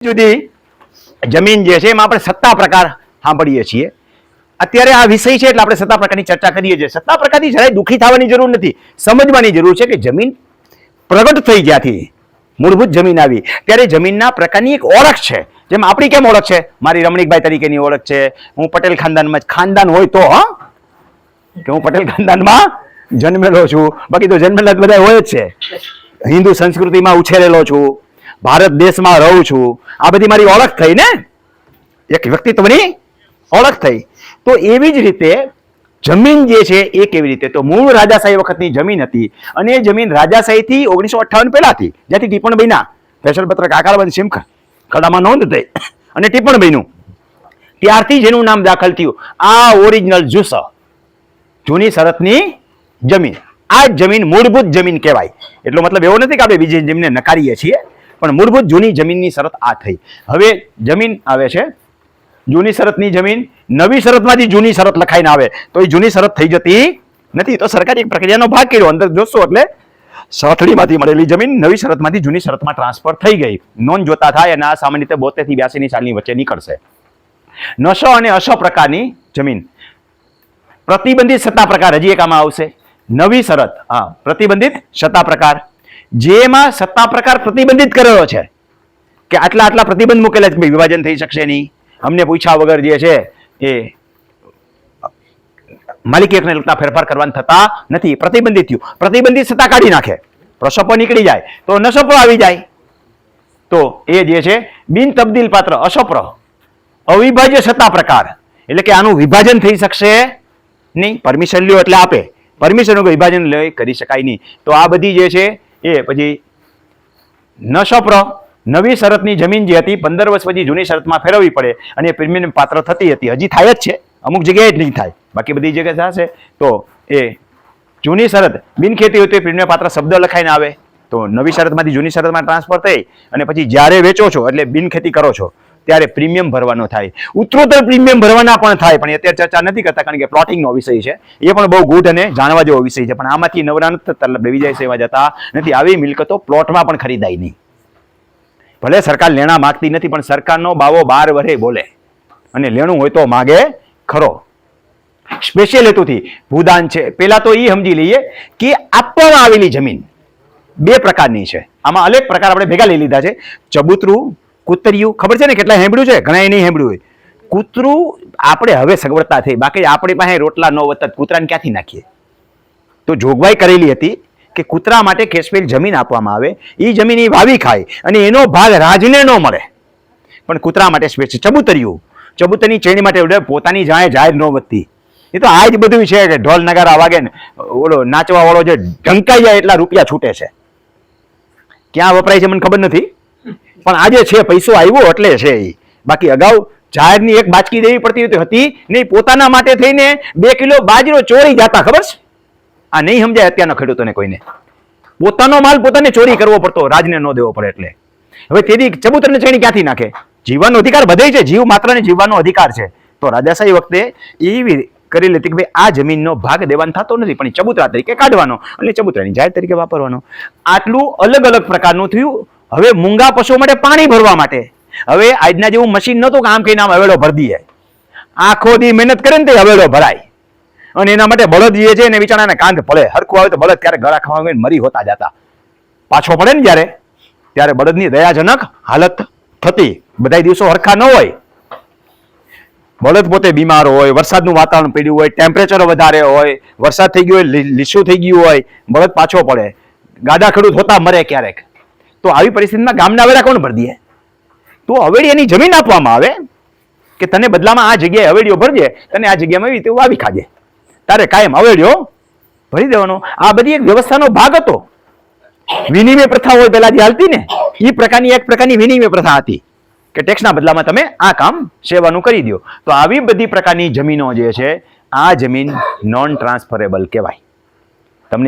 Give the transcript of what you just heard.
જુદી જમીન જે છે એમાં આપણે સત્તા પ્રકાર સાંભળીએ છીએ. અત્યારે આ વિષય છે એટલે આપણે સત્તા પ્રકારની ચર્ચા કરીએ છીએ. સત્તા પ્રકારથી જરાય દુઃખી થવાની જરૂર નથી, સમજવાની જરૂર છે કે જમીન પ્રગટ થઈ જ્યાંથી મૂળભૂત જમીન આવી ત્યારે જમીનના પ્રકારની એક ઓળખ છે. જેમ આપણી કેમ ઓળખ છે, મારી રમણીકભાઈ તરીકેની ઓળખ છે, હું પટેલ ખાનદાનમાં ખાનદાન હોય તો કે હું પટેલ ખાનદાનમાં જન્મેલો છું, બાકી તો જન્મેલા બધા હોય જ છે. હિન્દુ સંસ્કૃતિમાં ઉછેરેલો છું, ભારત દેશમાં રહું છું, આ બધી મારી ઓળખ થઈ ને, એક વ્યક્તિત્વની ઓળખ થઈ. તો એવી જ રીતે જમીન જે છે એ કેવી રીતે, તો મૂળ રાજાશાહી વખતની જમીન હતી અને એ જમીન રાજાશાહીથી 1958 પહેલાથી જ્યાંથી ટીપણ બન્યા, પેશલપત્રક આકારબંધ સિમક ખરડામાં નોંધ થઈ અને ટીપણ બન્યું ત્યારથી જેનું નામ દાખલ થયું આ ઓરિજિનલ જુસ જૂની શરતની જમીન. આ જમીન મૂળભૂત જમીન કહેવાય. એટલો મતલબ એવો નથી કે આપણે બીજી જમીનને નકારીએ છીએ, પણ મૂળભૂત જૂની જમીનની શરત આ થઈ. હવે જમીન આવે છે જૂની શરતની જમીન, નવી શરતમાંથી જૂની શરત લખાઈને આવે તો એ જૂની શરત થઈ જતી નથી. તો સરકારે એક પ્રક્રિયાનો ભાગ કર્યો, અંદર જોશો એટલે સાથળીમાંથી મળેલી જમીન નવી શરતમાંથી જૂની શરતમાં ટ્રાન્સફર થઈ ગઈ. નોંધ જોતા થાય અને આ સામાન્ય રીતે 72 થી 82 સાલની વચ્ચે નીકળશે. નશ અને અશ પ્રકારની જમીન, પ્રતિબંધિત સત્તા પ્રકાર હજી એક આમાં આવશે. નવી શરત, પ્રતિબંધિત સત્તા પ્રકાર, જેમાં સત્તા પ્રકાર પ્રતિબંધિત કરેલો છે કે આટલા આટલા પ્રતિબંધ મૂકેલા છે, વિભાજન થઈ શકશે નહીં, અમને પૂછ્યા વગર જે છે એ માલિકી હકને લગતા ફેરફાર કરવાના થતા નથી. પ્રતિબંધિત થયું, પ્રતિબંધિત સત્તા કાઢી નાખે, પ્રસપો નીકળી જાય તો નસપો આવી જાય. તો એ જે છે બિન તબદીલ પાત્ર અસપ્ર અવિભાજ્ય સત્તા પ્રકાર, એટલે કે આનું વિભાજન થઈ શકશે નહીં. પરમિશન લ્યો એટલે આપે, પરમિશન વગર વિભાજન લઈ કરી શકાય નહીં. તો આ બધી જે છે એ પછી નસપ્ર નવી શરતની જમીન જે હતી 15 વર્ષ પછી જૂની શરતમાં ફેરવવી પડે અને પ્રીમિયમ પાત્ર થતી હતી. હજી થાય જ છે, અમુક જગ્યાએ જ નહીં થાય, બાકી બધી જગ્યાએ થશે. તો એ જૂની શરત બિનખેતી હોય તો પ્રીમિયમ પાત્ર શબ્દ લખાઈને આવે, તો નવી શરતમાંથી જૂની શરતમાં ટ્રાન્સફર થઈ અને પછી જ્યારે વેચો છો એટલે બિનખેતી કરો છો ત્યારે પ્રીમિયમ ભરવાનો થાય. ઉત્તરોત્તર પ્રીમિયમ ભરવાના પણ થાય, પણ અત્યારે ચર્ચા નથી કરતા કારણ કે પ્લોટિંગનો વિષય છે. એ પણ બહુ ગુડ અને જાણવા જેવો વિષય છે, પણ આમાંથી નવરા બેવી જાય સેવા જતા નથી. આવી મિલકતો પ્લોટમાં પણ ખરીદાય નહીં. ભલે સરકાર લેણા માગતી નથી, પણ સરકારનો બાવો 12 વરસે બોલે અને લેણું હોય તો માગે ખરો. સ્પેશિયલ હેતુથી ભૂદાન છે. પેલા તો એ સમજી લઈએ કે આપવામાં આવેલી જમીન બે પ્રકારની છે. આમાં અનેક પ્રકાર આપણે ભેગા લઈ લીધા છે. ચબૂતરું, કૂતરિયું, ખબર છે ને કેટલા સાંભળ્યું છે, ઘણા નહીં સાંભળ્યું હોય. કૂતરું આપણે હવે સગવડતા થઈ, બાકી આપણી પાસે રોટલા ન વધતા કૂતરાને ક્યાંથી નાખીએ? તો જોગવાઈ કરેલી હતી કે કૂતરા માટે કેશપેલ જમીન આપવામાં આવે, એ જમીન એ વાવી ખાય અને એનો ભાગ રાજને ન મળે, પણ કૂતરા માટે સ્પેશિયલ. ચબૂતરિયું, ચબૂતરની ચેણી માટે પોતાની જાહેર ન વધતી. એ તો આ જ બધું છે કે ઢોલ નગારા વાગે ને ઓલો નાચવા વાળો જે ઢંકાઈ જાય એટલા રૂપિયા છૂટે છે. ક્યાં વપરાય છે મને ખબર નથી, પણ આજે છે પૈસો આવ્યો એટલે છે. બાકી અગાઉ જાહેરની એક બાચકી દેવી પડતી હતી નહીં, પોતાના માટે થઈને 2 કિલો બાજરો ચોરી જતા, ખબર છે? આ નહીં સમજાય અત્યારના ખેડૂતોને કોઈને. પોતાનો માલ પોતાને ચોરી કરવો પડતો, રાજને ન દેવો પડે એટલે. હવે તેથી ચબૂતરને ચેણી ક્યાંથી નાખે? જીવવાનો અધિકાર બધે છે, જીવ માત્રને જીવવાનો અધિકાર છે. તો રાજાશાહી વખતે એવી કરી લેતી કે ભાઈ આ જમીનનો ભાગ દેવાનો થતો નથી, પણ ચબૂતરા તરીકે કાઢવાનો અને ચબૂતરાની જાહેર તરીકે વાપરવાનો. આટલું અલગ અલગ પ્રકારનું થયું. હવે મૂંગા પશુઓ માટે પાણી ભરવા માટે હવે આજના જેવું મશીન નહોતું કે આમ કહીને આમ હવેડો ભરી દઈએ. આખો દી મહેનત કરે ને તે હવેડો ભરાય. અને એના માટે બળદ જે છે ને બિચારાને કાંધ પડે. હરખું આવે તો બળદ ક્યારેક ગળા ખાવા મરી હોતા જતા. પાછો પડે ને જ્યારે ત્યારે બળદની દયાજનક હાલત થતી. બધા દિવસો હરખા ન હોય, બળદ પોતે બીમાર હોય, વરસાદનું વાતાવરણ પડ્યું હોય, ટેમ્પરેચર વધારે હોય, વરસાદ થઈ ગયો હોય, લીસું થઈ ગયું હોય, બળદ પાછો પડે. ગાડા ખેડૂત હોતા મરે ક્યારેક. તો આવી પરિસ્થિતિમાં ગામના વેરા કોણ ભરી દે? તો હવેડી એની જમીન આપવામાં આવે કે તને બદલામાં આ જગ્યાએ હવેડીઓ ભરજે, તને આ જગ્યામાં એવી રીતે વાવી ખાજે, તારે કાયમ હવેડીઓ ભરી દેવાનો. આ બધી એક વ્યવસ્થાનો ભાગ હતો. વિનિમય પ્રથા હોય પેલા જે હાલતી ને, એ પ્રકારની એક પ્રકારની વિનિમય પ્રથા હતી કે ટેક્સના બદલામાં તમે આ કામ સેવાનું કરી દો. તો આવી બધી પ્રકારની જમીનો જે છે, આ જમીન નોન ટ્રાન્સફરેબલ કહેવાય. તમને